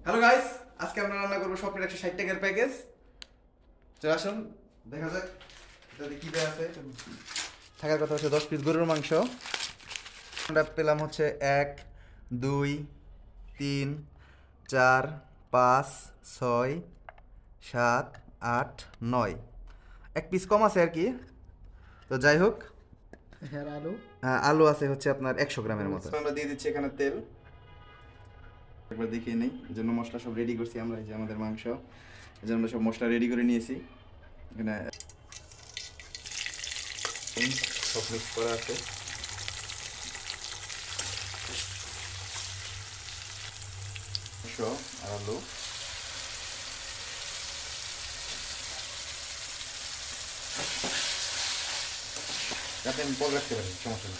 Hello guys, আজকে আমরা রান্না করবো স্বপ্নের 160 টাকার প্যাকেজ। চলে আসুন, দেখা যাক এটাতে কি দেওয়া আছে। থাকার কথা হচ্ছে 10 পিস গরুর মাংস। আমরা পেলাম হচ্ছে 1, 2, 3, 4, 5, 6, 7, 8, 9। 1 পিস কম আছে আর কি। তো যাই হোক, হ্যাঁ আলু আলু আছে হচ্ছে আপনার 100 গ্রামের মতো। আমরা দিয়ে দিচ্ছি এখানে তেল। একবার দেখিয়ে নেই, এই জন্য মশলা সব রেডি করছি আমরা। এই যে আমাদের মাংস, এই জন্য আমরা সব মশলা রেডি করে নিয়েছি। এখানে সব মিক্স করা আছে। মাংস আর আলু, যাতে আমি পর রাখতে পারি, সমস্যা নেই।